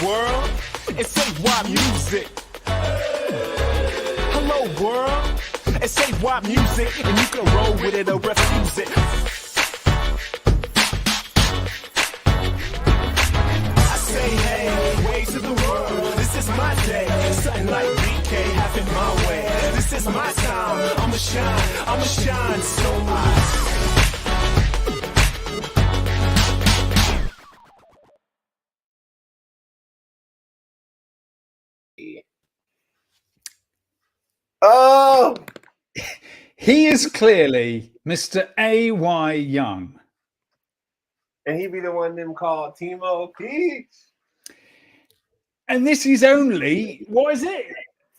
world, and say why music. Hello world, and say why music, and you can roll with it or refuse it. I say hey, way to the world, this is my day. Something like BK having my way. This is my time, I'ma shine so much. Oh, he is clearly Mr. A.Y. Young. And he be the one them called Timo Peach. And this is only, what is it?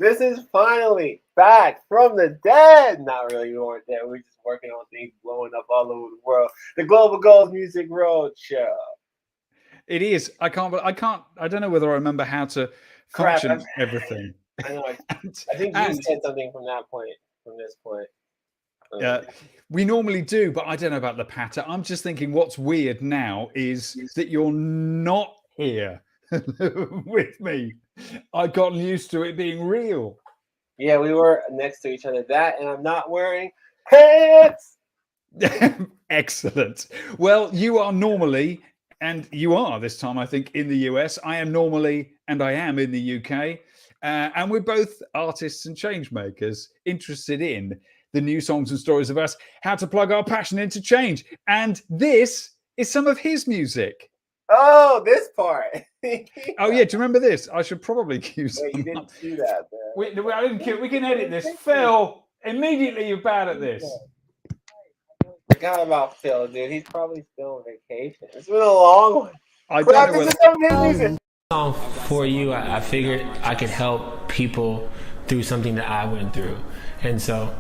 This is finally back from the dead. Not really, we weren't dead. We're just working on things blowing up all over the world. The Global Goals Music Roadshow. It is. I don't know whether I remember how to function everything. I know. I think you said something from this point. We normally do, but I don't know about the patter. I'm just thinking what's weird now is that you're not here with me. I've gotten used to it being real. Yeah, we were next to each other. That, and I'm not wearing pants. Excellent. Well, you are normally, and you are this time, I think, in the US. I am normally, and I am in the UK. And we're both artists and change makers interested in the new songs and stories of us, how to plug our passion into change. And this is some of his music. Oh, this part. Oh, yeah. Do you remember this? I should probably use Wait, you didn't do that, man. I didn't. We can edit this. Phil, immediately you're bad at this. Forgot about Phil, dude. He's probably still on vacation. It's been a long one. I don't know whether... song for you. I figured I could help people through something that I went through, and so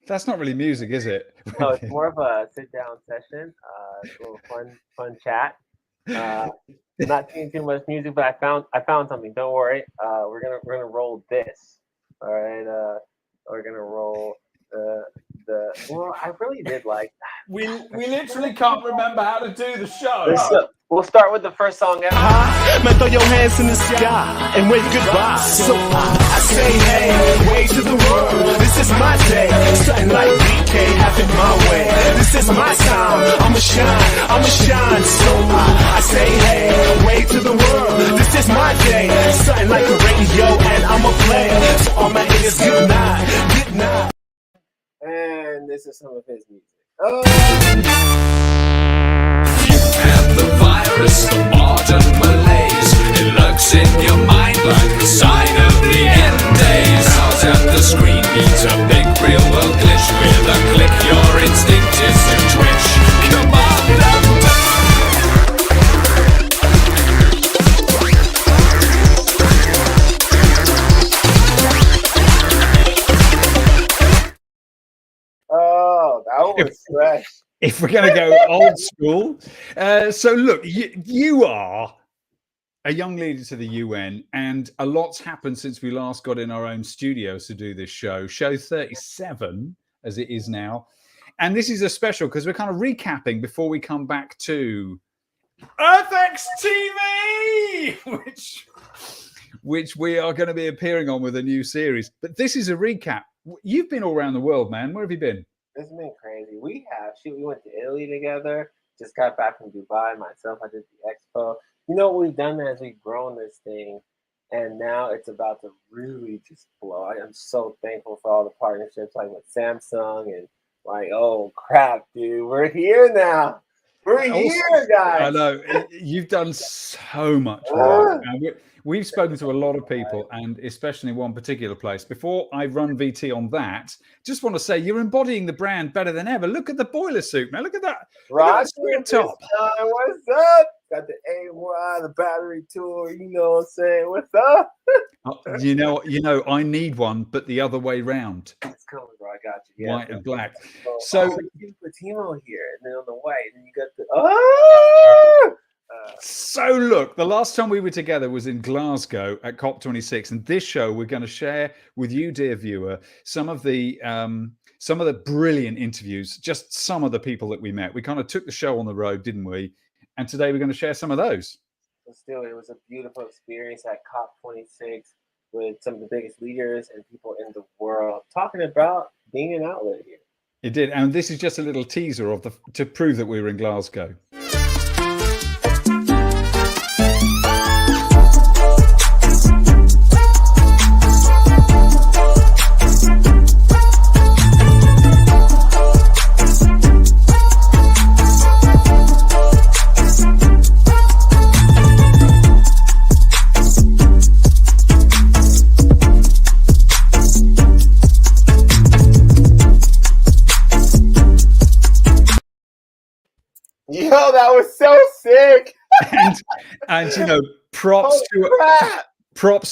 that's not really music, is it? No, it's more of a sit-down session. It's a little fun chat. Not seeing too much music, but I found something. Don't worry. We're gonna roll this. All right. We're gonna roll well, I really did like that. We literally can't remember how to do the show. We'll start with the first song ever. Man, throw your hands in the sky and wave goodbye. So I say hey, way to the world. This is my day. Something like BK having my way. This is my time. I'ma shine so I say hey, way to the world. This is my day. Something like a radio and I'ma play. So all my haters, good night. And this is some of his music. Oh. You have the virus, the modern malaise. It lurks in your mind like the sign of the end days. Out at the screen needs a big real world glitch. With a click, your instinct is to twitch. Come on, Oh, that was fresh. If we're going to go old school. So look, you are a young leader to the UN, and a lot's happened since we last got in our own studios to do this show 37 as it is now. And this is a special because we're kind of recapping before we come back to EarthX TV, which we are going to be appearing on with a new series. But this is a recap. You've been all around the world, man. Where have you been? It's been crazy. We went to Italy together. Just got back from Dubai. Myself, I did the expo. You know what we've done as we've grown this thing, and now it's about to really just blow. I am so thankful for all the partnerships, like with Samsung, and like, oh crap, dude, we're here now. We're here, guys. I know you've done so much work. We've spoken to a lot of people, and especially in one particular place. Before I run VT on that, just want to say you're embodying the brand better than ever. Look at the boiler suit, man. Look at that. Roger, top. What's up? Got the AY, the battery tool. You know what I'm saying? What's up? You know, I need one, but the other way round. It's coming, bro. I got you. Yeah, white and black. So you put Timo here, and then on the white, and you got the So look, the last time we were together was in Glasgow at COP26, and this show we're going to share with you, dear viewer, some of the brilliant interviews, just some of the people that we met. We kind of took the show on the road, didn't we? And today we're going to share some of those. but still, it was a beautiful experience at COP26 with some of the biggest leaders and people in the world talking about being an outlet here. It did, and this is just a little teaser of to prove that we were in Glasgow. Yo, that was so sick! and you know, props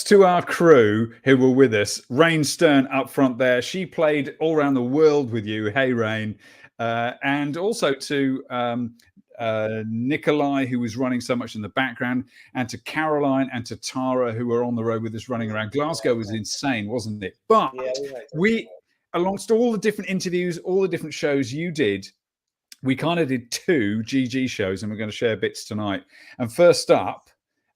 to our crew who were with us. Rain Stern up front there. She played all around the world with you. Hey, Rain. And also to Nikolai, who was running so much in the background, and to Caroline and to Tara, who were on the road with us running around. Glasgow was insane, wasn't it? But we, amongst all the different interviews, all the different shows you did, we kind of did 2 GG shows, and we're going to share bits tonight. And first up,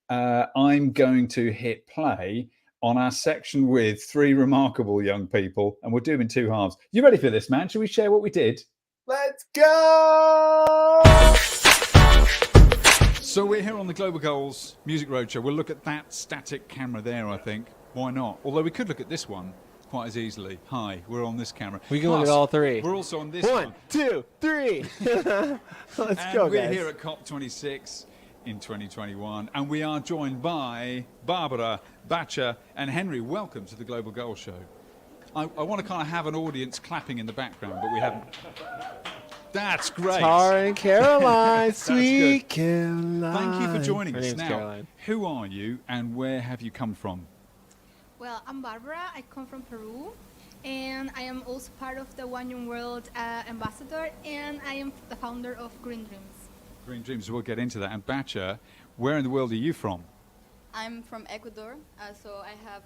I'm going to hit play on our section with 3 remarkable young people, and we'll do them in 2 halves. You ready for this, man? Shall we share what we did? Let's go! So we're here on the Global Goals Music Roadshow. We'll look at that static camera there, I think. Why not? Although we could look at this one quite as easily. Hi, we're on this camera. We can look at all 3. We're also on this 1, 2, 3. Let's go, we're guys. here at COP26 in 2021, and we are joined by Barbara, Batcha, and Henry. Welcome to the Global Goals Show. I want to kind of have an audience clapping in the background, but we haven't. That's great. Tara and Caroline, sweet Caroline. Thank you for joining Her us. name's Now, Caroline. who are you, and where have you come from? Well, I'm Barbara. I come from Peru, and I am also part of the One Young World ambassador, and I am the founder of Green Dreams. Green Dreams, we'll get into that. And Batcha, where in the world are you from? I'm from Ecuador, so I have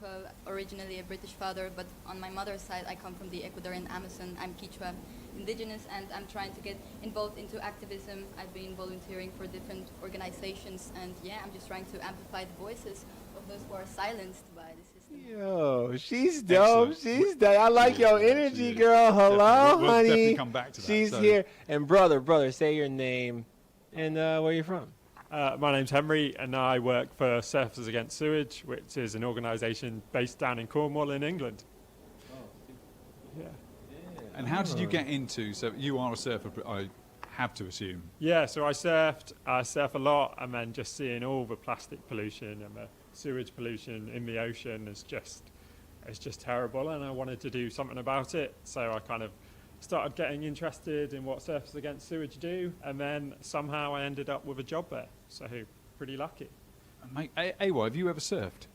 originally a British father, but on my mother's side I come from the Ecuadorian Amazon. I'm Quechua indigenous, and I'm trying to get involved into activism. I've been volunteering for different organizations, and yeah, I'm just trying to amplify the voices of those who are silenced by the system. Yo, she's dope. Excellent. She's dope. I like your energy, girl. Hello, Definitely. We'll honey. definitely come back to that, She's so. here. And brother, say your name and where you're from. My name's Henry, and I work for Surfers Against Sewage, which is an organisation based down in Cornwall in England. Yeah. And how did you get into, so you are a surfer, I have to assume. Yeah, so I surf a lot, and then just seeing all the plastic pollution and the sewage pollution in the ocean is just terrible, and I wanted to do something about it. So I kind of started getting interested in what Surfers Against Sewage do, and then somehow I ended up with a job there. So pretty lucky. And mate, AY, have you ever surfed?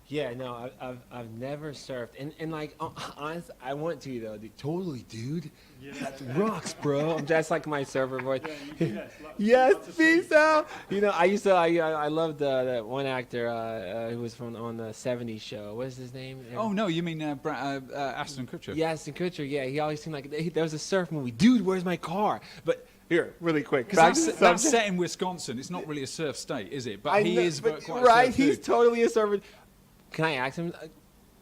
Yeah, no, I've never surfed, and like honestly, I want to though. Totally, dude. Yeah. That rocks, bro. I'm just like my surfer voice. Yes, Yes, peace out. You know, I loved that one actor who was on the '70s show. What's his name? Oh no, you mean Ashton Kutcher? Yeah, Ashton Kutcher. Yeah, he always seemed like there was a surf movie. Dude, where's my car? But here, really quick. Because that's set in Wisconsin. It's not really a surf state, is it? But he is quite right. a surf He's dude. totally a surfer. Can I ask him?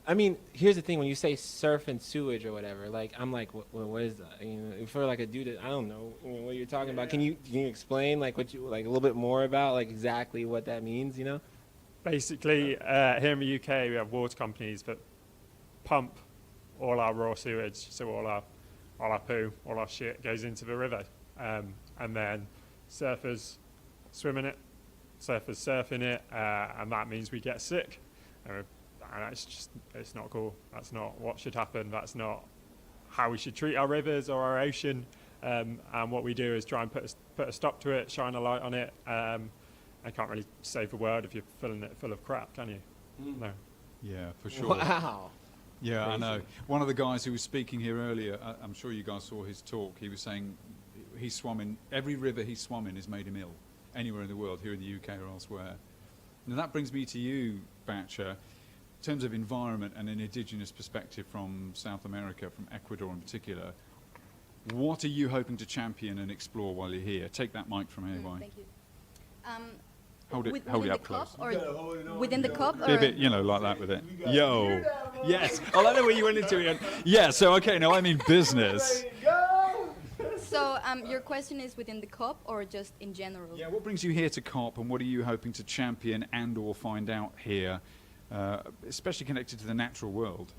I mean, here's the thing: when you say surf and sewage or whatever, like I'm like, what is that? You know, for like a dude that I don't know what you're talking about. Can you explain like what you like a little bit more about like exactly what that means? You know? Basically, here in the UK, we have water companies that pump all our raw sewage, so all our poo, all our shit goes into the river, and then surfers swim in it, surfers surf in it, and that means we get sick. And it's not cool. That's not what should happen. That's not how we should treat our rivers or our ocean. And what we do is try and put a stop to it, shine a light on it. I can't really save the world if you're filling it full of crap, can you? No. Yeah, for sure. Wow. Yeah, Crazy. I know. One of the guys who was speaking here earlier, I'm sure you guys saw his talk. He was saying he swam in every river he swam in has made him ill, anywhere in the world, here in the UK or elsewhere. Now that brings me to you, Batcha. In terms of environment and an indigenous perspective from South America, from Ecuador in particular, what are you hoping to champion and explore while you're here? Take that mic from AY. Thank you. Hold it within hold it the up cup close. or within the cup Be a or bit, like that with it. Yo. Yes. I like the way you went into it. Yeah, so okay, now I mean business. so your question is within the cup or just in general? Yeah, what brings you here to COP, and what are you hoping to champion and or find out here, especially connected to the natural world?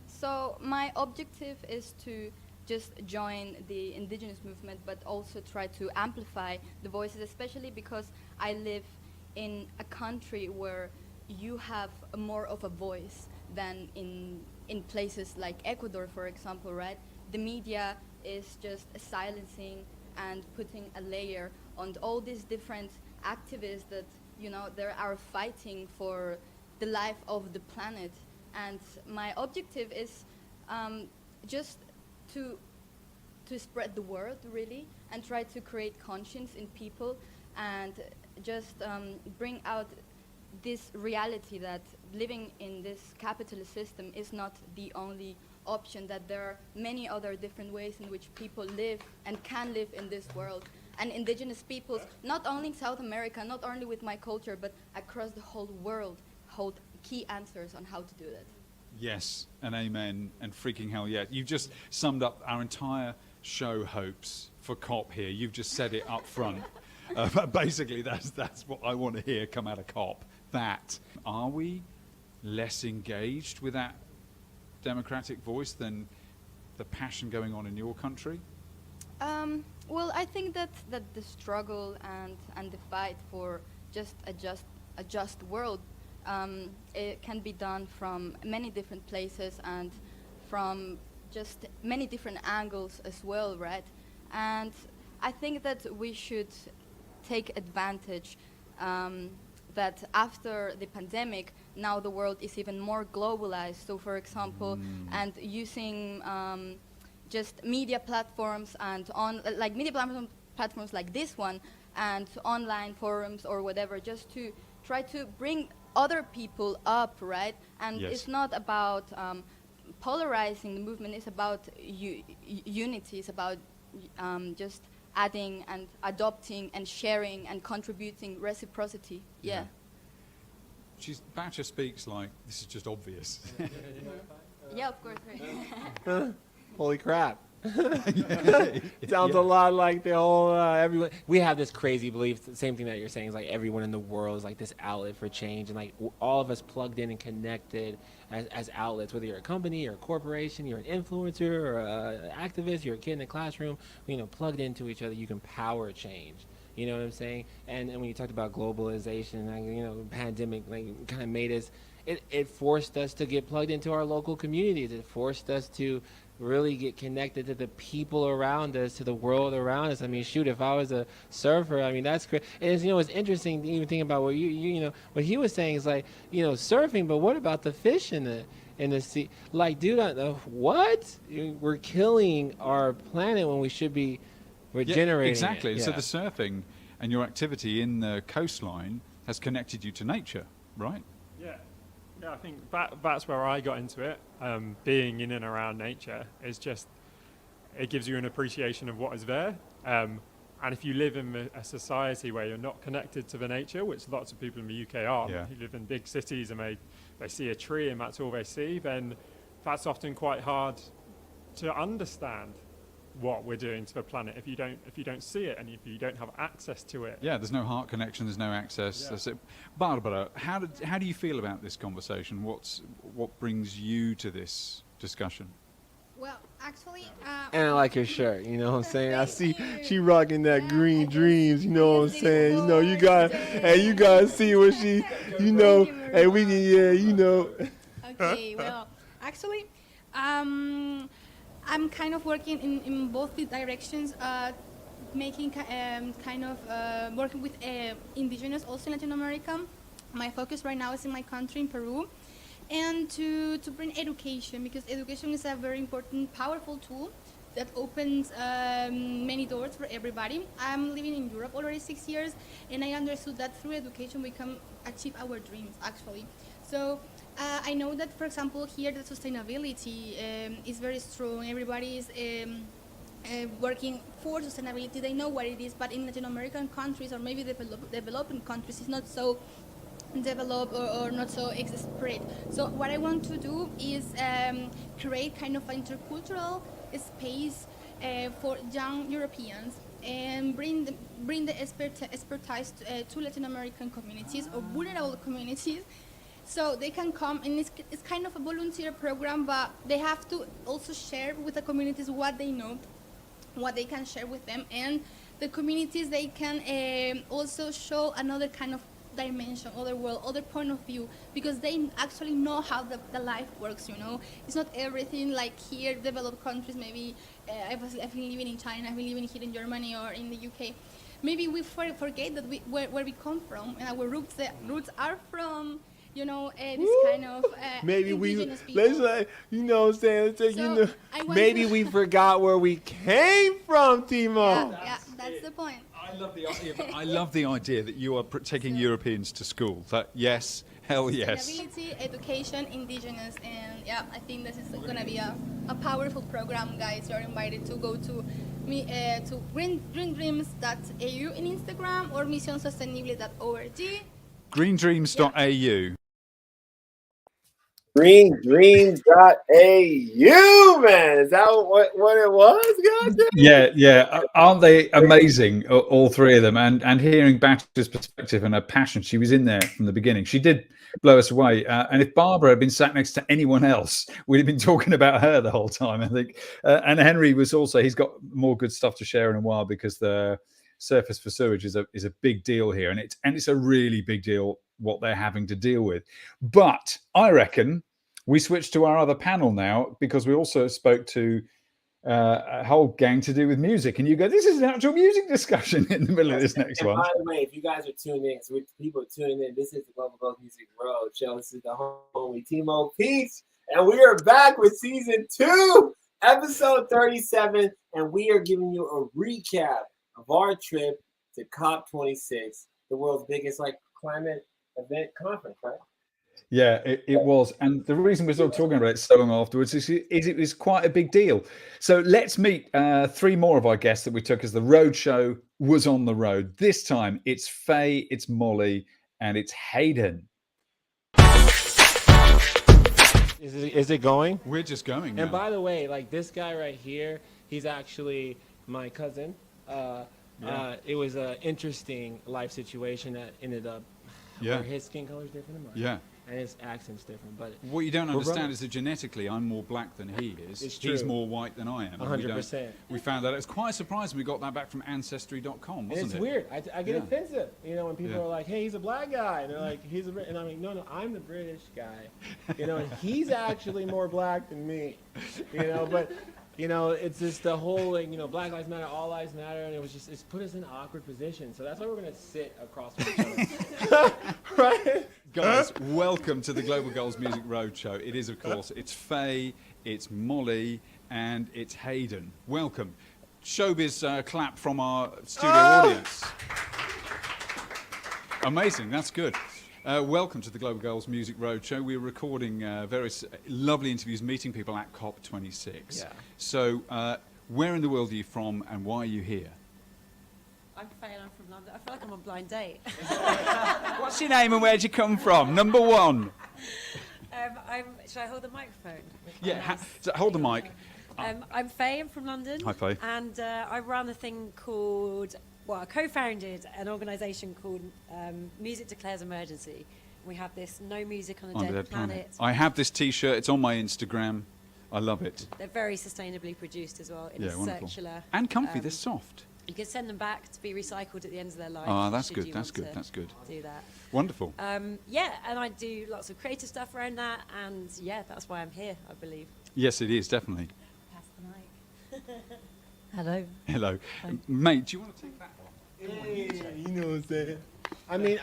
So my objective is to just join the indigenous movement, but also try to amplify the voices, especially because I live in a country where you have more of a voice than in places like Ecuador, for example, right? The media is just silencing and putting a layer on all these different activists that, they are fighting for the life of the planet. And my objective is just to spread the word, really, and try to create conscience in people and just bring out this reality that living in this capitalist system is not the only option, that there are many other different ways in which people live and can live in this world. And indigenous peoples, not only in South America, not only with my culture, but across the whole world, hold key answers on how to do that. Yes, and amen, and freaking hell yeah. You've just summed up our entire show hopes for COP here. You've just said it up front. But basically, that's what I want to hear come out of COP. That. Are we less engaged with that democratic voice than the passion going on in your country? Well, I think that the struggle and the fight for just a just world, it can be done from many different places and from just many different angles as well, right? And I think that we should take advantage that after the pandemic, now the world is even more globalized. So, for example, and using just media platforms and media platforms like this one and online forums or whatever, just to try to bring other people up, right? And Yes. it's not about polarizing the movement, it's about unity, it's about just adding and adopting and sharing and contributing reciprocity. Yeah. Batcher speaks like this is just obvious. Yeah, of course. Right. Holy crap. Sounds a lot like the whole everyone. We have this crazy belief, the same thing that you're saying is like everyone in the world is like this outlet for change, and like all of us plugged in and connected as outlets, whether you're a company or a corporation, you're an influencer or an activist, you're a kid in the classroom, plugged into each other, you can power change. You know what I'm saying? And when you talked about globalization, pandemic, kind of made us, it forced us to get plugged into our local communities. It forced us to really get connected to the people around us, to the world around us. I mean, shoot, if I was a surfer, that's crazy. And it's interesting to even think about what what he was saying is like, surfing, but what about the fish in the sea? Like, dude, what? We're killing our planet when we should be regenerating. Exactly. It. So Yeah. the surfing and your activity in the coastline has connected you to nature, right? Yeah, I think that's where I got into it. Being in and around nature is just, it gives you an appreciation of what is there. And if you live in a society where you're not connected to the nature, which lots of people in the UK are, who live in big cities and they see a tree and that's all they see, then that's often quite hard to understand what we're doing to the planet if you don't see it and if you don't have access to it. Yeah, there's no heart connection, there's no access. Yeah. That's it. Barbara, how do you feel about this conversation? What brings you to this discussion? Well, actually, And I like your shirt, you know what I'm saying? I see Thank you. she rocking that green I dreams, you know what I'm just saying? did You know, you it got, for hey, you guys see what she, hey, we can, Okay, well, actually, I'm kind of working in both the directions, making working with indigenous also in Latin America. My focus right now is in my country, in Peru, and to bring education, because education is a very important, powerful tool that opens many doors for everybody. I'm living in Europe already 6 years, and I understood that through education we can achieve our dreams, actually. So I know that, for example, here the sustainability is very strong. Everybody is working for sustainability, they know what it is, but in Latin American countries or maybe developing countries, it's not so developed or not so spread. So what I want to do is create kind of an intercultural space for young Europeans and bring the expertise to Latin American communities or vulnerable communities, so they can come, and it's kind of a volunteer program, but they have to also share with the communities what they know, what they can share with them, and the communities, they can also show another kind of dimension, other world, other point of view, because they actually know how the life works, you know. It's not everything like here, developed countries, maybe I've been living in China, I've been living here in Germany or in the UK. Maybe we forget that where we come from, and our roots are from, you know, this kind of Maybe we, indigenous people. let's say, you know what I'm saying, let's say, you know, maybe we forgot where we came from, Timo. Yeah, that's the point. I love the idea that you are taking Europeans to school. That, yes, hell yes. Sustainability, education, indigenous, and yeah, I think this is going to be a powerful program, guys. You're invited to go to to greendreams.au in Instagram or missionsostenible.org. Greendreams.au. GreenDreams.au, man. Is that what it was, guys? Yeah. Aren't they amazing, all three of them? And hearing Batter's perspective and her passion, she was in there from the beginning. She did blow us away. And if Barbara had been sat next to anyone else, we'd have been talking about her the whole time, I think. And Henry was also, he's got more good stuff to share in a while, because the surface for sewage is a big deal here. And it's a really big deal what they're having to deal with. But I reckon we switch to our other panel now, because we also spoke to a whole gang to do with music. And you go, this is an actual music discussion in the middle of this next one. By the way, if you guys are tuning in, so people are tuning in, this is the Global Gold Music Roadshow. This is the homie Timo Peach. And we are back with season 2, episode 37. And we are giving you a recap of our trip to COP26, the world's biggest climate event conference, right? Yeah, it was. And the reason we're still talking about it so long afterwards is it was quite a big deal. So let's meet 3 more of our guests that we took as the Roadshow was on the road. This time it's Faye, it's Molly, and it's Hayden. Is it going? We're just going now. And by the way, like this guy right here, he's actually my cousin. It was an interesting life situation that ended up where his skin color is different than mine. Yeah. And his accent's different. But what you don't understand is that genetically I'm more black than he is. It's true. He's more white than I am. 100%. We found that. It's quite surprising we got that back from Ancestry.com, wasn't it? It's weird. I get offensive, you know, when people are like, hey, he's a black guy. And they're like, he's a Brit. And I'm like, no, I'm the British guy. You know, and he's actually more black than me. You know, but... You know, it's just the whole, like, you know, Black Lives Matter, All Lives Matter, and it's put us in an awkward position. So that's why we're going to sit across from each other. Right? Guys, welcome to the Global Goals Music Roadshow. It is, of course, it's Faye, it's Molly, and it's Hayden. Welcome. Showbiz clap from our studio audience. Amazing, that's good. Welcome to the Global Goals Music Roadshow. We're recording various lovely interviews, meeting people at COP26. Yeah. So, where in the world are you from, and why are you here? I'm Faye and I'm from London. I feel like I'm on blind date. What's your name and where'd you come from? Number 1. Should I hold the microphone? Yeah, so hold the mic. I'm Faye, I'm from London. Hi, Faye. And I run a thing called, I co-founded an organisation called Music Declares Emergency. We have this No Music on a Dead Planet. I have this T-shirt. It's on my Instagram. I love it. They're very sustainably produced as well in a wonderful. circular. And comfy. They're soft. You can send them back to be recycled at the end of their life. Oh, that's good. That's good. That's good. Do that. Wonderful. Yeah, and I do lots of creative stuff around that, and yeah, that's why I'm here, I believe. Yes, it is definitely. Pass the mic. Hello. Hello, mate. Do you want to take that one? Yeah, you know what I'm saying. I mean,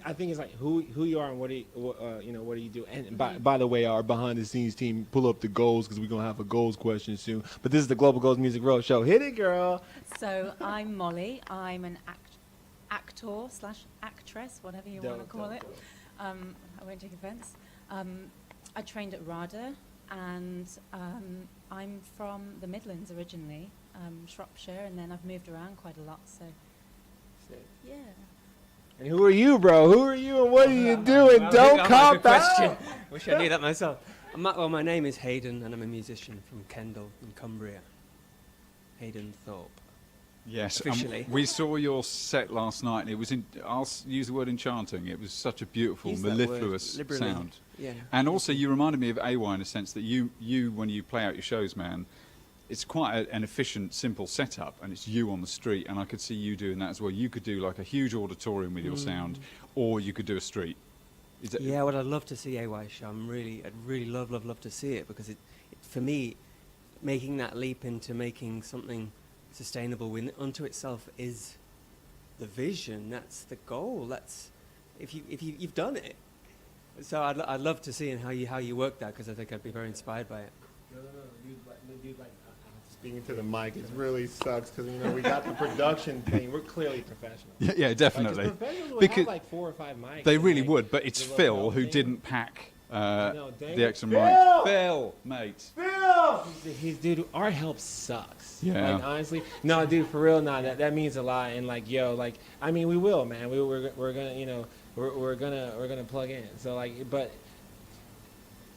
I think it's like who you are and what do you do. And by the way, our behind the scenes team, pull up the goals because we're gonna have a goals question soon. But this is the Global Goals Music Roadshow. Hit it, girl. So I'm Molly. I'm an actor/actress, whatever you want to call it. I won't take offence. I trained at RADA, and I'm from the Midlands originally. Shropshire, and then I've moved around quite a lot. So, yeah. And who are you, bro? Who are you, and what are you doing? Don't cop out. Wish I knew that myself. My name is Hayden, and I'm a musician from Kendal in Cumbria. Hayden Thorpe. Yes, officially. We saw your set last night, and it was I'll use the word enchanting. It was such a beautiful, mellifluous sound. Yeah. And also, you reminded me of AY in a sense that you when you play out your shows, man, it's quite an efficient, simple setup, and it's you on the street, and I could see you doing that as well. You could do like a huge auditorium with your sound, or you could do a street. Yeah, well, I'd love to see AY show. I'd really love to see it, because it for me, making that leap into making something sustainable unto itself is the vision. That's the goal. That's if you've done it. So I'd love to see how you work that, because I think I'd be very inspired by it. No, dude, speaking to the mic, it really sucks, because we got the production thing. We're clearly professional. Yeah, definitely. Like, professionals would have like 4 or 5 mics. They really would, but it's Phil who didn't pack the extra mic. Phil, mate. Phil! He's dude. Our help sucks. Yeah. Like, honestly, no, dude, for real, that means a lot. And like, I mean, we will, man. We're gonna, we're gonna plug in. So like, but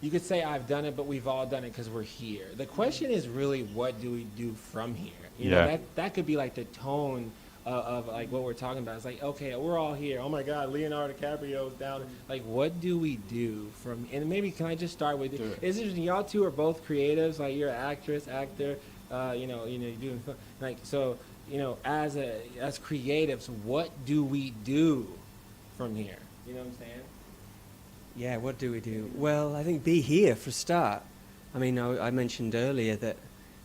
you could say I've done it, but we've all done it because we're here. The question is really, what do we do from here? You know, that could be like the tone of like what we're talking about. It's like, okay, we're all here. Oh my God, Leonardo DiCaprio's down. Like, what do we do from? And maybe can I just start with you? Is it y'all two are both creatives? Like, you're an actress, actor. You're doing like so. As creatives, what do we do from here? You know what I'm saying? Yeah, what do we do? Well, I think be here for a start. I mean, I mentioned earlier that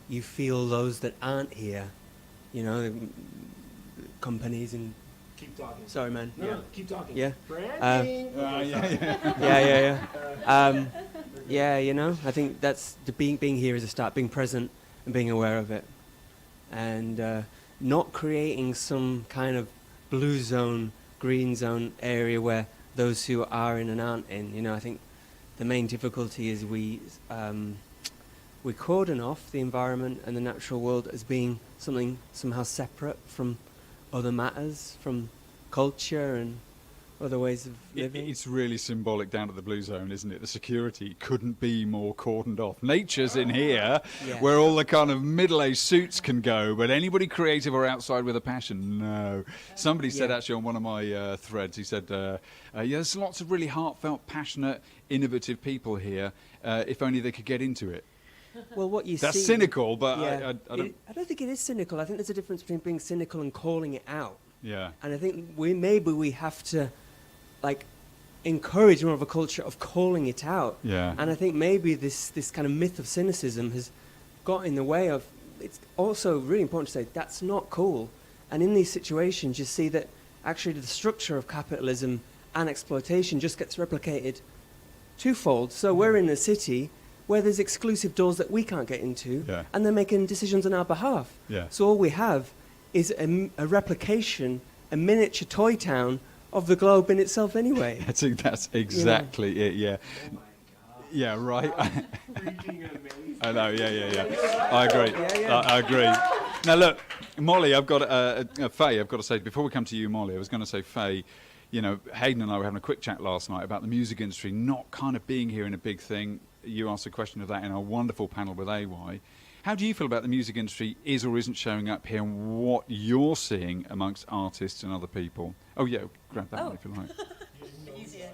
you feel those that aren't here, companies and... Keep talking. Sorry, man. No, keep talking. Yeah. Branding. Yeah, I think that's being here is a start, being present and being aware of it. And not creating some kind of blue zone, green zone area where those who are in and aren't in. I think the main difficulty is we cordon off the environment and the natural world as being something somehow separate from other matters, from culture and other ways of living. It's really symbolic down at the Blue Zone, isn't it? The security couldn't be more cordoned off. Nature's in here, where all the kind of middle-aged suits can go, but anybody creative or outside with a passion, no. Somebody said actually on one of my threads, he said, there's lots of really heartfelt, passionate, innovative people here, if only they could get into it. Well, what you That's see... cynical, but yeah, I don't think it is cynical. I think there's a difference between being cynical and calling it out. Yeah. And I think we have to encourage more of a culture of calling it out. Yeah. And I think maybe this kind of myth of cynicism has got in the way of... It's also really important to say that's not cool. And in these situations, you see that actually the structure of capitalism and exploitation just gets replicated twofold. So we're in a city where there's exclusive doors that we can't get into, and they're making decisions on our behalf. Yeah. So all we have is a replication, a miniature toy town of the globe in itself anyway. I think that's exactly it, yeah. Oh my God. Yeah, right. Freaking amazing. I know, yeah. I agree. I agree. Now look, Molly, I've got Faye, I've got to say, before we come to you, Molly, I was going to say, Faye, Hayden and I were having a quick chat last night about the music industry not kind of being here in a big thing. You asked a question of that in our wonderful panel with AY. How do you feel about the music industry is or isn't showing up here, and what you're seeing amongst artists and other people? Oh, yeah, grab that one if you like. Easier.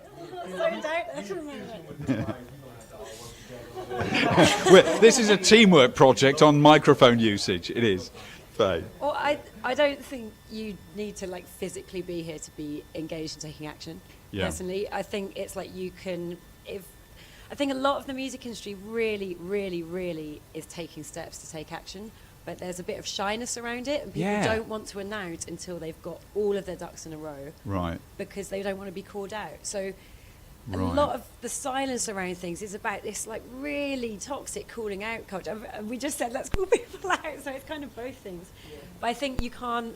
This is a teamwork project on microphone usage. It is. Faye. Well, I don't think you need to physically be here to be engaged in taking action. Yeah. Personally, I think it's you can I think a lot of the music industry really, really, really is taking steps to take action, but there's a bit of shyness around it, and people don't want to announce until they've got all of their ducks in a row. Right. Because they don't want to be called out. So a lot of the silence around things is about this really toxic calling out culture. And we just said, let's call people out, so it's kind of both things. Yeah. But I think you can't,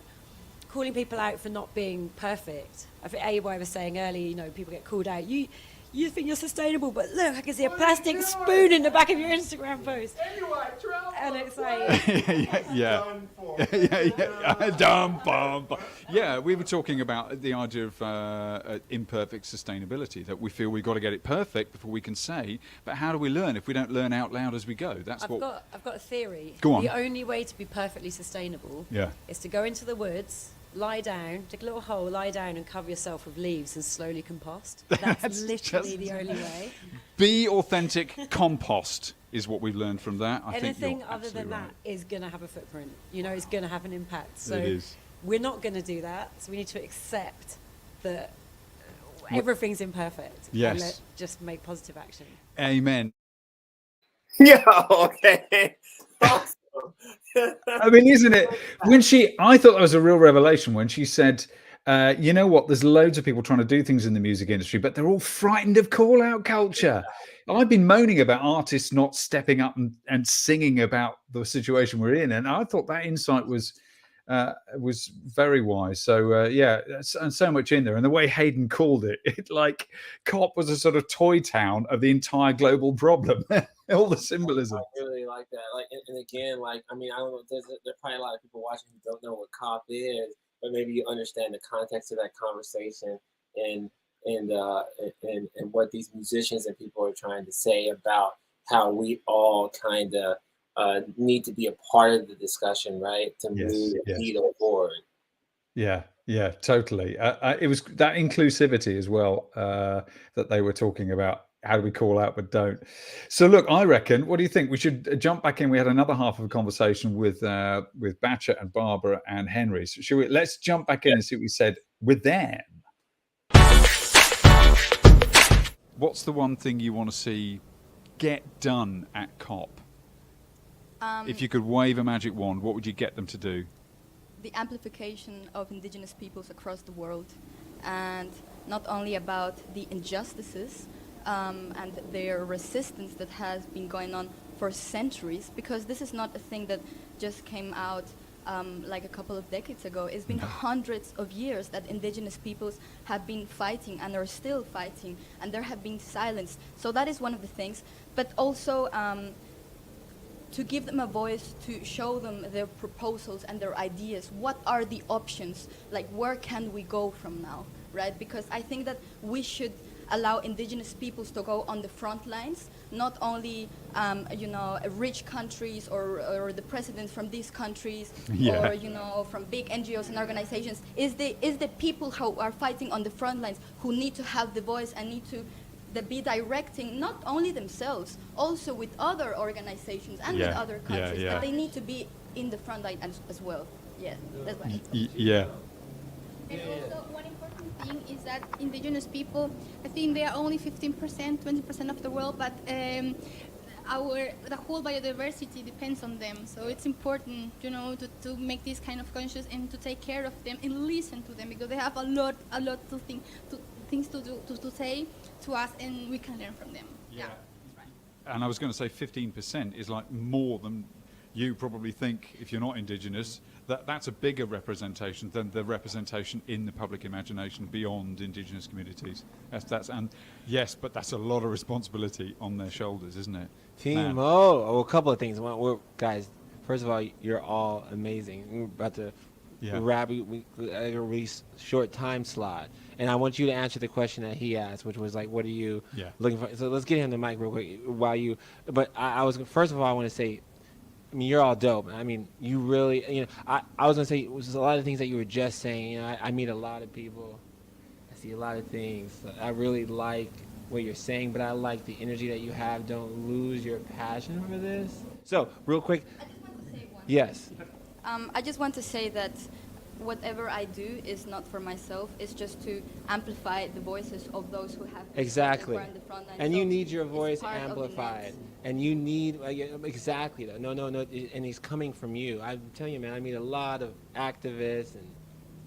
calling people out for not being perfect. I think AY was saying earlier, people get called out. you think you're sustainable, but look, I can see a plastic spoon in the back of your Instagram post. And it's like... Yeah, we were talking about the idea of imperfect sustainability, that we feel we've got to get it perfect before we can say, but how do we learn if we don't learn out loud as we go? I've got a theory. Go on. The only way to be perfectly sustainable is to go into the woods, lie down, dig a little hole, lie down and cover yourself with leaves and slowly compost. That's literally the only way. Be authentic. Compost is what we've learned from that. Anything other than that is going to have a footprint. You know, it's going to have an impact. So it is. We're not going to do that. So we need to accept that everything's imperfect. Yes. And just make positive action. Amen. Yeah, okay. Awesome. I mean, isn't it? I thought that was a real revelation when she said, you know what, there's loads of people trying to do things in the music industry, but they're all frightened of call-out culture. I've been moaning about artists not stepping up and singing about the situation we're in, and I thought that insight was very wise. So and so much in there, and the way Hayden called it like COP was a sort of toy town of the entire global problem. All the symbolism. I really like that. Like, and again, like, I mean, I don't know. There's probably a lot of people watching who don't know what COP is, but maybe you understand the context of that conversation and what these musicians and people are trying to say about how we all kind of need to be a part of the discussion, right? To move the needle forward. Yeah, totally. It was that inclusivity as well that they were talking about. How do we call out but don't? So look, I reckon, what do you think? We should jump back in. We had another half of a conversation with Batcher and Barbara and Henry. So let's jump back in and see what we said with them. What's the one thing you want to see get done at COP? If you could wave a magic wand, what would you get them to do? The amplification of indigenous peoples across the world, and not only about the injustices and their resistance that has been going on for centuries, because this is not a thing that just came out like a couple of decades ago. It's been hundreds of years that indigenous peoples have been fighting and are still fighting, and there have been silence. So that is one of the things, but also to give them a voice, to show them their proposals and their ideas. What are the options? Like, where can we go from now, right? Because I think that we should allow indigenous peoples to go on the front lines, not only rich countries or the presidents from these countries or from big NGOs and organizations. Is the people who are fighting on the front lines who need to have the voice and need to be directing not only themselves, also with other organizations and with other countries, but they need to be in the front line as well. Yeah, that's what I think. And also, one important thing is that indigenous people, I think they are only 15%, 20% of the world, but the whole biodiversity depends on them. So it's important, to make this kind of conscious and to take care of them and listen to them, because they have a lot of things to do, to say to us, and we can learn from them. Yeah. And I was going to say 15% is like more than you probably think if you're not indigenous. That's a bigger representation than the representation in the public imagination beyond indigenous communities. But that's a lot of responsibility on their shoulders, isn't it? Timo, a couple of things. Guys, first of all, you're all amazing. We're about to wrap. We release short time slot, and I want you to answer the question that he asked, which was like, what are you looking for? So let's get him the mic real quick But I was first of all, I want to say, I mean, you're all dope. I mean, you really, I was going to say, there's a lot of things that you were just saying. I meet a lot of people. I see a lot of things. I really like what you're saying, but I like the energy that you have. Don't lose your passion for this. So, real quick. I just want to say one. Yes. I just want to say that whatever I do is not for myself. It's just to amplify the voices of those who have exactly. in the front line. And so you need your voice amplified. And you need exactly that. No. And it's coming from you. I'm telling you, man. I meet a lot of activists, and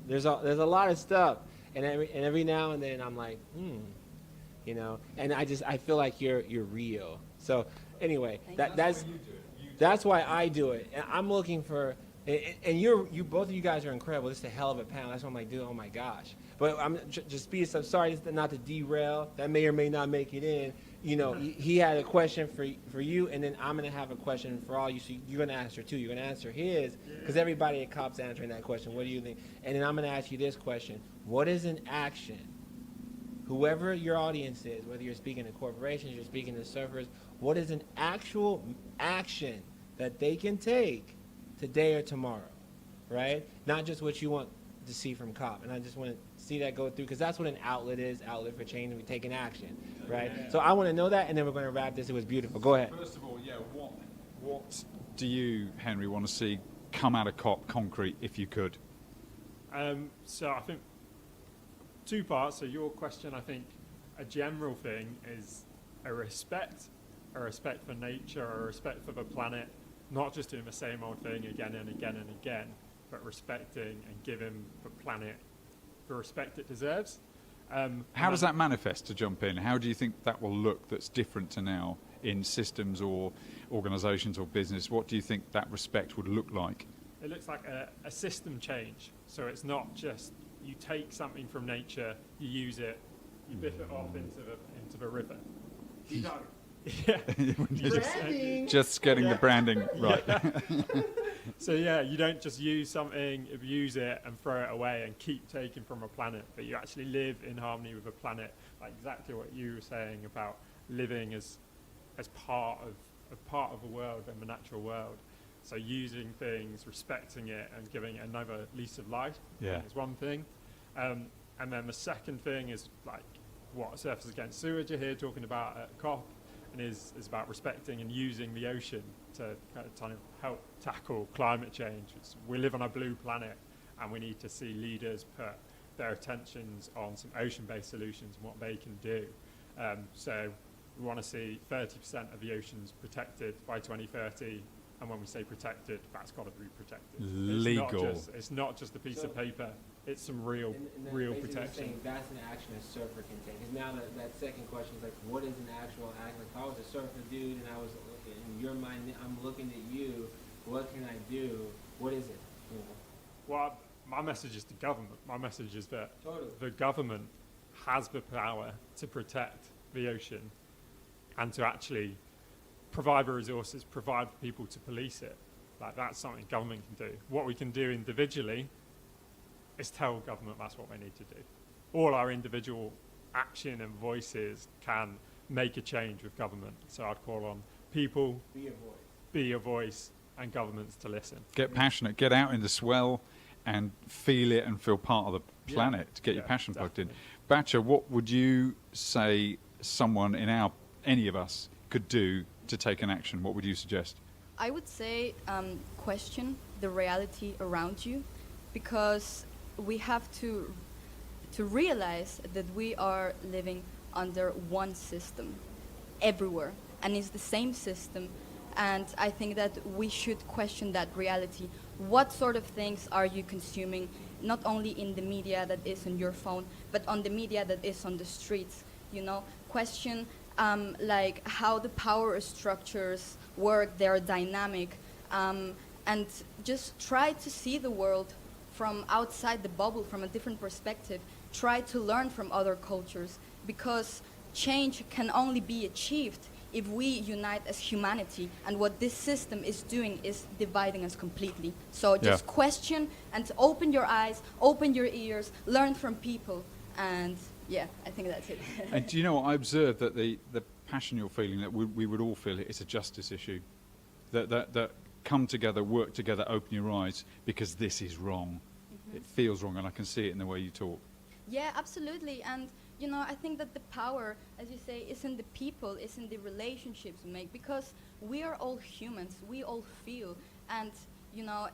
there's a lot of stuff. And every now and then I'm like, And I feel like you're real. So anyway, that's why I do it. And I'm looking for And you both of you guys are incredible. This is a hell of a panel. That's why I'm like, dude, oh my gosh. But I'm just speed up. Sorry not to derail. That may or may not make it in. You know, he had a question for you, and then I'm gonna have a question for all you. So you're gonna answer too. You're gonna answer his, because everybody at COP's answering that question. What do you think? And then I'm gonna ask you this question: what is an action? Whoever your audience is, whether you're speaking to corporations, you're speaking to surfers, what is an actual action that they can take today or tomorrow, right? Not just what you want to see from COP. And I just want to see that go through, because that's what an outlet is, outlet for change, and we taking action, right? Yeah. So I want to know that, and then we're going to wrap this. It was beautiful. Go ahead. First of all, yeah, what do you, Henry, want to see come out of COP concrete, if you could? So I think two parts. So your question, I think a general thing is a respect for nature, a respect for the planet, not just doing the same old thing again and again and again, but respecting and giving the planet the respect it deserves. How does that manifest, to jump in? How do you think that will look that's different to now in systems or organisations or business? What do you think that respect would look like? It looks like a system change. So it's not just you take something from nature, you use it, you biff it off into the river. You don't. Yeah. Just getting the branding right. Yeah. So yeah, you don't just use something, abuse it, and throw it away and keep taking from a planet, but you actually live in harmony with a planet, like exactly what you were saying about living as part of the world and the natural world. So using things, respecting it, and giving it another lease of life is one thing. And then the second thing is like what Surfers Against Sewage are here talking about at COP, and is about respecting and using the ocean to kind of help tackle climate change. We live on a blue planet, and we need to see leaders put their attentions on some ocean-based solutions and what they can do. So we want to see 30% of the oceans protected by 2030. And when we say protected, that's got to be protected. Legal. It's not just a piece of paper. It's some real protection. That's an action a surfer can take. And now that second question is like, what is an actual act? Like, if I was a surfer dude and I was in your mind, I'm looking at you. What can I do? What is it? You know? Well, my message is to government. My message is that the government has the power to protect the ocean and to actually provide the resources, provide for people to police it. Like, that's something government can do. What we can do individually is tell government that's what they need to do. All our individual action and voices can make a change with government. So I'd call on people, be a voice, and governments to listen. Get passionate, get out in the swell and feel it and feel part of the planet to get your passion plugged in. Batcha, what would you say someone in any of us could do to take an action? What would you suggest? I would say question the reality around you, because we have to realize that we are living under one system everywhere, and it's the same system. And I think that we should question that reality. What sort of things are you consuming, not only in the media that is on your phone, but on the media that is on the streets? You know, question like how the power structures work, they're dynamic, and just try to see the world from outside the bubble, from a different perspective. Try to learn from other cultures, because change can only be achieved if we unite as humanity, and what this system is doing is dividing us completely. So just question and open your eyes, open your ears, learn from people, and I think that's it. And do you know what, I observed that the passion you're feeling, that we would all feel it's a justice issue, that come together, work together, open your eyes, because this is wrong. Mm-hmm. It feels wrong, and I can see it in the way you talk. Yeah, absolutely. And you know, I think that the power, as you say, is in the people, is in the relationships we make, because we are all humans, we all feel, and you know,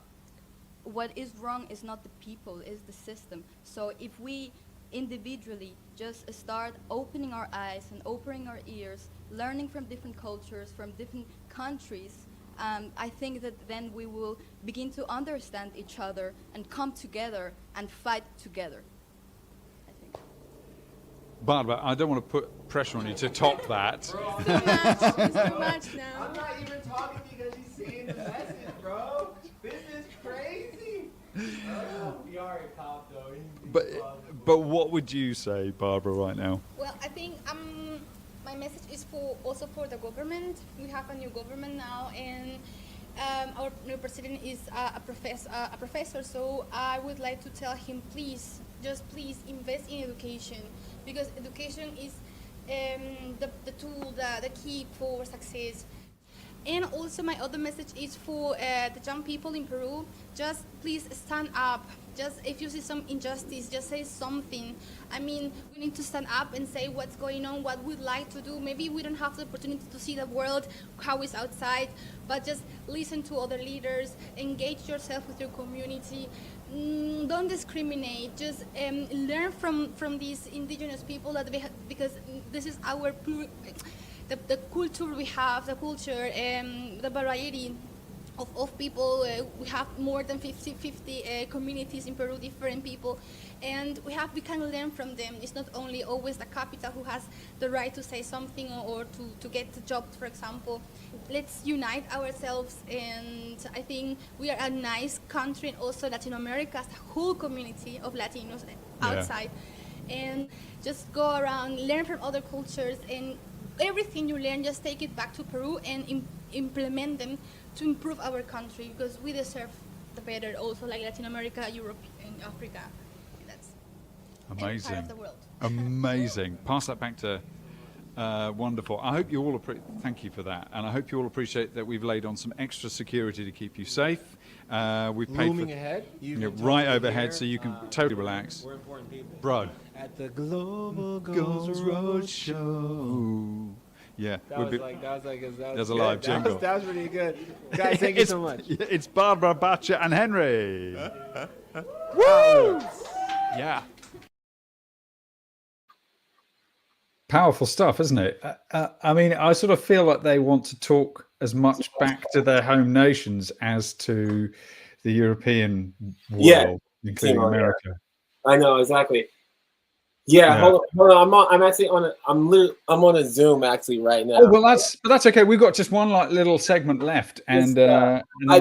what is wrong is not the people, it's the system. So if we individually just start opening our eyes and opening our ears, learning from different cultures, from different countries, I think that then we will begin to understand each other and come together and fight together. Barbara, I don't want to put pressure on you to top that. It's too much now. I'm not even talking because she's saying the message, bro. This is crazy. We are a cop, though. But what would you say, Barbara, right now? Well, I think my message is also for the government. We have a new government now, and our new president is a professor. So I would like to tell him, please invest in education, because education is the tool, the key for success. And also my other message is for the young people in Peru, just please stand up. Just if you see some injustice, just say something. I mean, we need to stand up and say what's going on, what we'd like to do. Maybe we don't have the opportunity to see the world, how it's outside, but just listen to other leaders, engage yourself with your community. Don't discriminate, just learn from these indigenous people that because this is our the culture we have, the culture, the variety of people. We have more than 50 communities in Peru, different people, and we can learn from them. It's not only always the capital who has the right to say something or to get the job, for example. Let's unite ourselves, and I think we are a nice country, and also Latin America as a whole community of Latinos outside. And just go around, learn from other cultures, and everything you learn, just take it back to Peru and implement them to improve our country, because we deserve the better also, like Latin America, Europe, and Africa. That's amazing. Part of the world. Amazing. Pass that back to wonderful. I hope you all thank you for that, and I hope you all appreciate that we've laid on some extra security to keep you safe. We've paid Looming ahead, right overhead, so you can totally relax. We're important people. Bro. At the Global Goals Roadshow. Yeah, that was a live jingle. That was really good. Guys, thank you so much. It's Barbara, Batcha, and Henry. Woo! Yeah. Powerful stuff, isn't it? I mean, I sort of feel like they want to talk as much back to their home nations as to the European world, including America. I know, exactly. Yeah, hold on. I'm actually on a Zoom actually right now. Oh well, that's okay. We've got just one little segment left, and hold on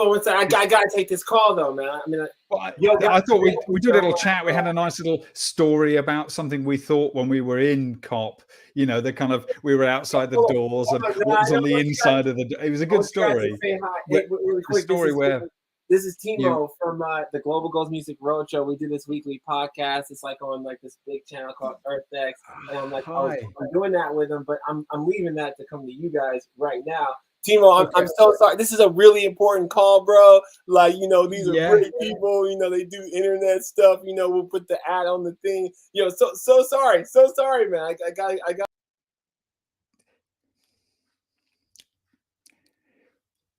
one second. I gotta take this call though, man. I mean, I thought we did a little chat. We had a nice little story about something we thought when we were in COP. You know, we were outside the doors and what was on the inside of the. It was a good story. Really quick, story where. This is Timo from the Global Goals Music Roadshow. We do this weekly podcast. It's like on this big channel called EarthX. And I'm doing that with him, but I'm leaving that to come to you guys right now. Timo, I'm so sorry. This is a really important call, bro. Like, these are pretty people. They do internet stuff. We'll put the ad on the thing. So sorry, man. I got.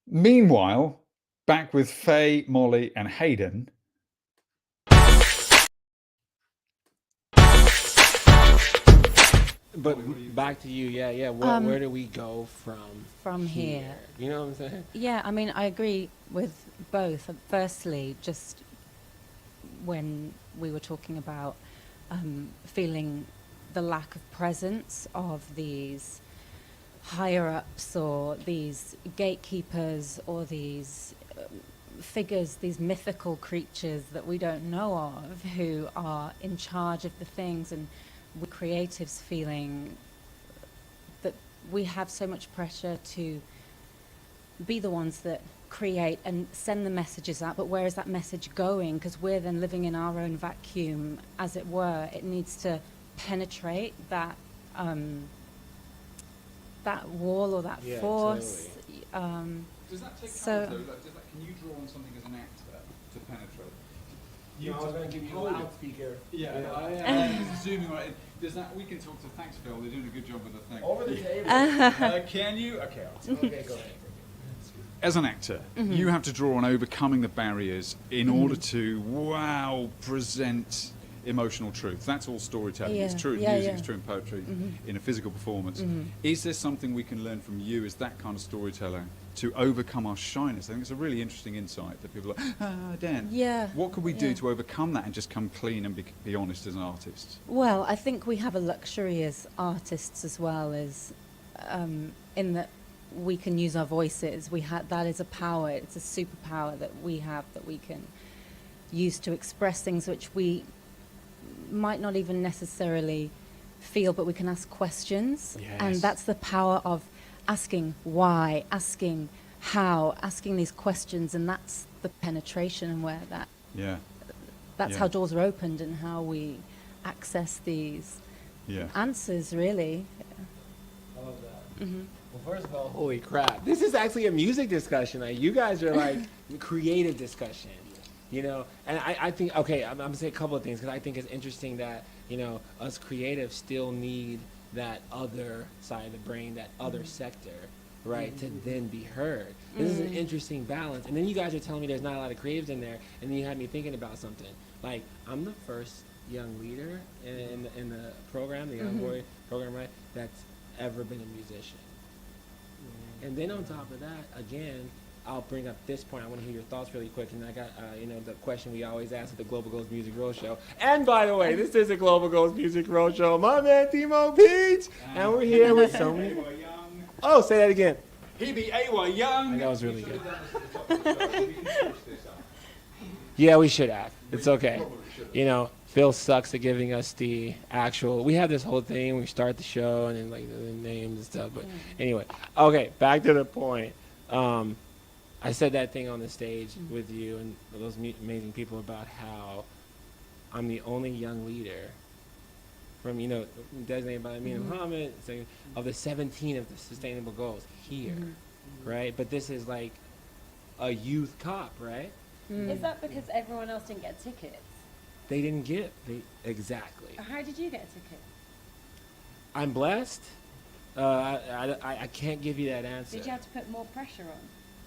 Meanwhile, back with Faye, Molly, and Hayden. But back to you, yeah. Where do we go from here? You know what I'm saying? Yeah, I mean, I agree with both. Firstly, just when we were talking about feeling the lack of presence of these higher ups or these gatekeepers or these figures, these mythical creatures that we don't know of, who are in charge of the things, and we creatives feeling that we have so much pressure to be the ones that create and send the messages out, but where is that message going? Because we're then living in our own vacuum, as it were. It needs to penetrate that that wall or that force. Totally. Does that take time, though? Can you draw on something as an actor to penetrate? I was going to give you a loudspeaker. Zooming right in. Does that? We can talk to. Thanks, Phil. They're doing a good job with the thing. Over the table. Can you? Okay. Okay, go ahead. As an actor, you have to draw on overcoming the barriers in order to present emotional truth. That's all storytelling. It's true in music, it's true in poetry, in a physical performance. Is there something we can learn from you as that kind of storyteller to overcome our shyness? I think it's a really interesting insight that people are like, Dan, what could we do to overcome that and just come clean and be honest as artists? Well, I think we have a luxury as artists as well, as in that we can use our voices. That is a power. It's a superpower that we have, that we can use to express things which we might not even necessarily feel, but we can ask questions. Yes. And that's the power of asking why, asking how, asking these questions, and that's the penetration, and where that's how doors are opened and how we access these answers, really. I love that. Mm-hmm. Well, first of all, holy crap. This is actually a music discussion. Like, you guys are like creative discussion, you know? And I think, okay, I'm going to say a couple of things, because I think it's interesting that, you know, us creatives still need that other side of the brain, that other sector, right, to then be heard. This is an interesting balance. And then you guys are telling me there's not a lot of creatives in there, and then you had me thinking about something. Like, I'm the first young leader in the program, the Young Boy program, right, that's ever been a musician. And then on top of that, again, I'll bring up this point. I want to hear your thoughts really quick. And I got, you know, the question we always ask at the Global Goals Music Roadshow. And by the way, this is a Global Goals Music Roadshow. My man, Timo Peach. And we're here with so many. Oh, say that again. He be A.Y. Young. That was really good. Yeah, we should have. It's okay. You know, Phil sucks at giving us the actual. We have this whole thing. We start the show and then like the names and stuff. But anyway, okay, back to the point. I said that thing on the stage with you and those amazing people about how I'm the only young leader from, you know, designated by Amina Muhammad, of the 17 of the sustainable goals here, right? But this is like a youth cop, right? Is that because everyone else didn't get tickets? They didn't get exactly. How did you get a ticket? I'm blessed. I can't give you that answer. Did you have to put more pressure on?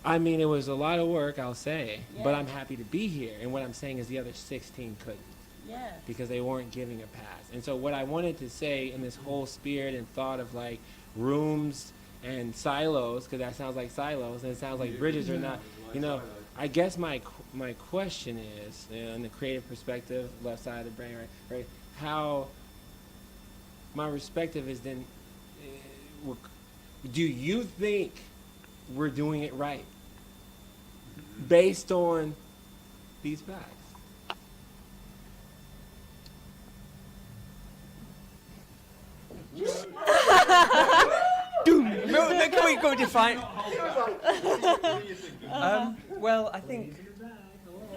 I mean, it was a lot of work, I'll say, but I'm happy to be here. And what I'm saying is the other 16 couldn't. Yeah. Because they weren't giving a pass. And so what I wanted to say in this whole spirit and thought of like rooms and silos, because that sounds like silos and it sounds like bridges are not, you know, I guess my question is, you know, in the creative perspective, left side of the brain, right, how my perspective is then, do you think we're doing it right based on these facts? Can we go define? Well, I think,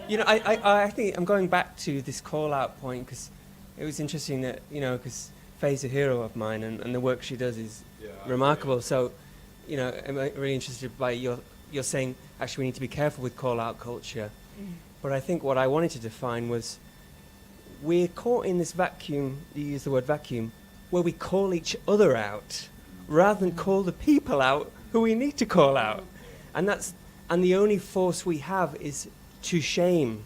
you know, I think I'm going back to this call-out point because it was interesting that, you know, because Faye's a hero of mine and the work she does is remarkable. So, you know, I'm really interested by you're saying, actually, we need to be careful with call-out culture. But I think what I wanted to define was we're caught in this vacuum, you use the word vacuum, where we call each other out rather than call the people out who we need to call out. And the only force we have is to shame.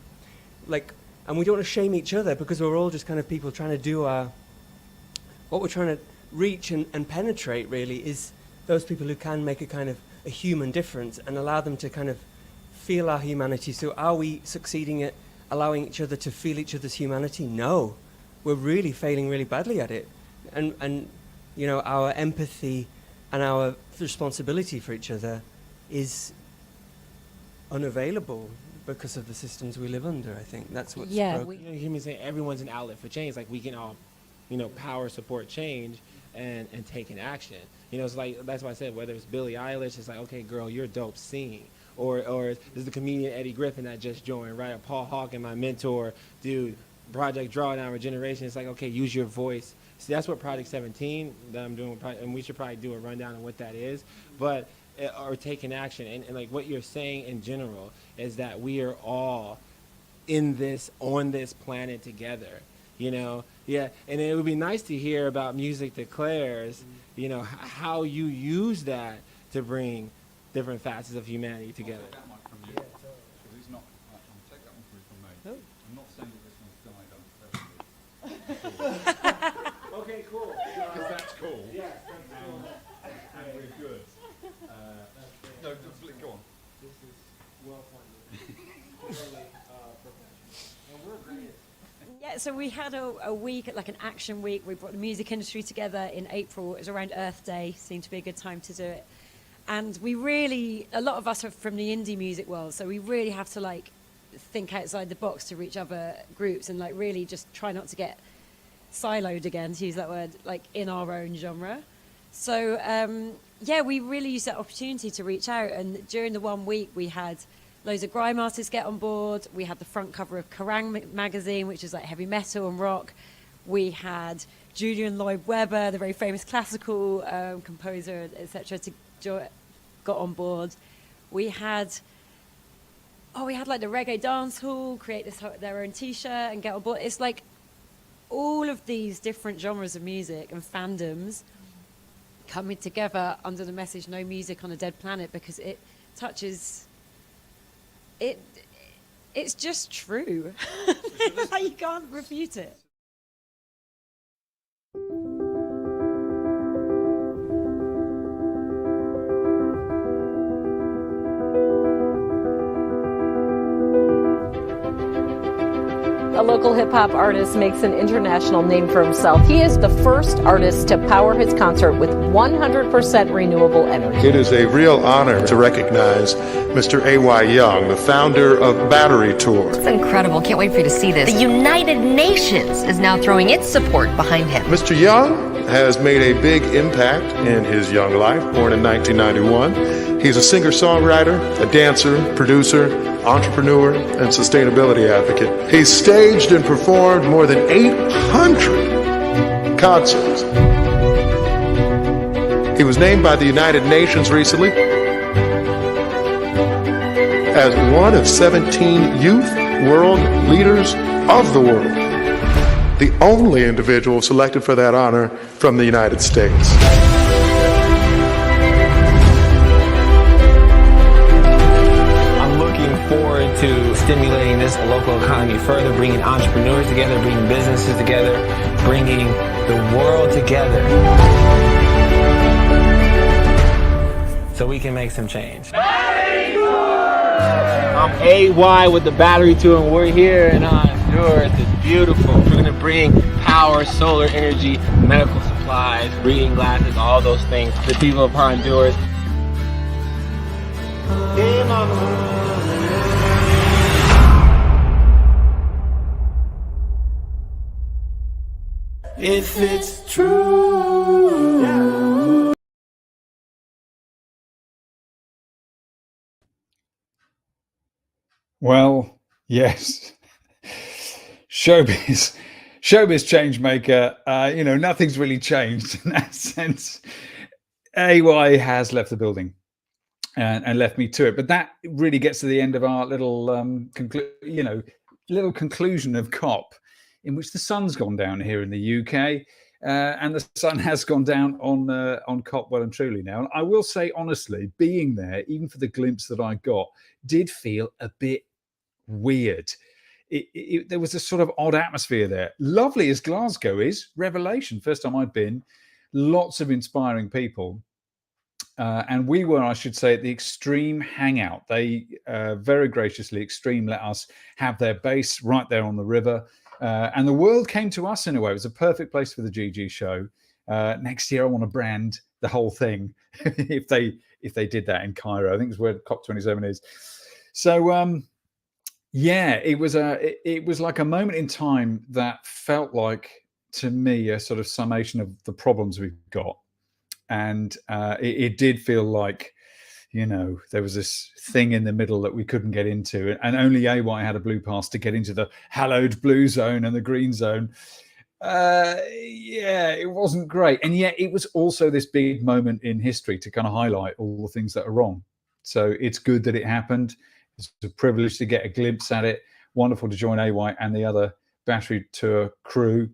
And we don't want to shame each other because we're all just kind of people trying to do what we're trying to reach and penetrate really is those people who can make a kind of a human difference and allow them to kind of feel our humanity. So are we succeeding at allowing each other to feel each other's humanity? No. We're really failing really badly at it. And you know, our empathy and our responsibility for each other is unavailable because of the systems we live under. I think that's what's broken. You hear me say everyone's an outlet for change. Like we can all, you know, power support change and take an action. You know, it's like that's why I said whether it's Billie Eilish, it's like, okay, girl, you're dope singing. Or there's the comedian Eddie Griffin that just joined, right? Or Paul Hawken, my mentor, dude, Project Drawdown Regeneration. It's like, okay, use your voice. See, that's what Project 17 that I'm doing, and we should probably do a rundown on what that is. But or taking action, and like what you're saying in general is that we are all in this on this planet together. You know, and it would be nice to hear about Music Declares. You know how you use that to bring different facets of humanity together. Okay, cool. Because that's cool. Yeah. And we're good. No, go on. This is well funded. Really professional. And we're great. Yeah, so we had a week, like an action week. We brought the music industry together in April. It was around Earth Day. Seemed to be a good time to do it. And we really, a lot of us are from the indie music world, so we really have to like think outside the box to reach other groups and like really just try not to get siloed again, to use that word, like in our own genre. So yeah, we really used that opportunity to reach out, and during the 1 week we had loads of grime artists get on board. We had the front cover of Kerrang magazine, which is like heavy metal and rock. We had Julian Lloyd Webber, the very famous classical composer, etc., got on board. We had like the reggae dance hall create their own t-shirt and get on board. It's like all of these different genres of music and fandoms coming together under the message "No music on a dead planet," because it touches it. It's just true. You can't refute it. A local hip-hop artist makes an international name for himself. He is the first artist to power his concert with 100% renewable energy. It is a real honor to recognize Mr. A.Y. Young, the founder of Battery Tour. It's incredible. Can't wait for you to see this. The United Nations is now throwing its support behind him. Mr. Young has made a big impact in his young life, born in 1991. He's a singer-songwriter, a dancer, producer, entrepreneur, and sustainability advocate. He's staged and performed more than 800 concerts. He was named by the United Nations recently as one of 17 youth world leaders of the world, the only individual selected for that honor from the United States. Forward to stimulating this local economy further, bringing entrepreneurs together, bringing businesses together, bringing the world together so we can make some change. I'm AY with the Battery Tour, and we're here in Honduras. It's beautiful. We're going to bring power, solar energy, medical supplies, reading glasses, all those things to the people of Honduras. Hey, mama. If it's true. Well, yes. Showbiz change maker. Nothing's really changed in that sense. AY has left the building and left me to it. But that really gets to the end of our little conclusion of COP, in which the sun's gone down here in the UK, and the sun has gone down on COP well and truly now. And I will say, honestly, being there, even for the glimpse that I got, did feel a bit weird. There was a sort of odd atmosphere there. Lovely as Glasgow is, revelation. First time I'd been, lots of inspiring people. And we were, I should say, at the Extreme Hangout. They very graciously, Extreme let us have their base right there on the river. And the world came to us in a way. It was a perfect place for the GGShow. Next year, I want to brand the whole thing if they did that in Cairo. I think it's where COP27 is. So yeah, it was like a moment in time that felt like, to me, a sort of summation of the problems we've got. And it did feel like, there was this thing in the middle that we couldn't get into, and only AY had a blue pass to get into the hallowed blue zone and the green zone. Yeah, it wasn't great. And yet it was also this big moment in history to kind of highlight all the things that are wrong. So it's good that it happened. It's a privilege to get a glimpse at it. Wonderful to join AY and the other Battery Tour crew.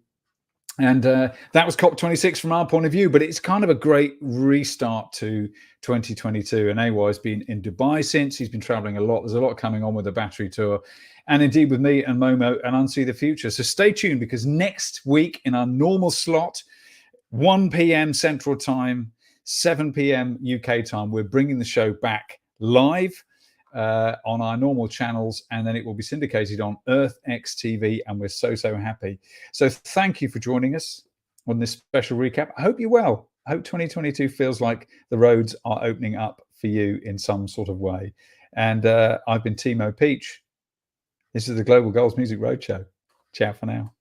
And that was COP26 from our point of view, but it's kind of a great restart to 2022. And AY's been in Dubai since. He's been traveling a lot. There's a lot coming on with the Battery Tour, and indeed with me and Momo and Unsee the Future. So stay tuned, because next week in our normal slot, 1 p.m. Central Time, 7 p.m. UK time, we're bringing the show back live on our normal channels, and then it will be syndicated on Earth X TV, and we're so happy. So thank you for joining us on this special recap. I hope you're well. I hope 2022 feels like the roads are opening up for you in some sort of way. And I've been Timo Peach. This is the Global Goals Music Roadshow. Ciao for now.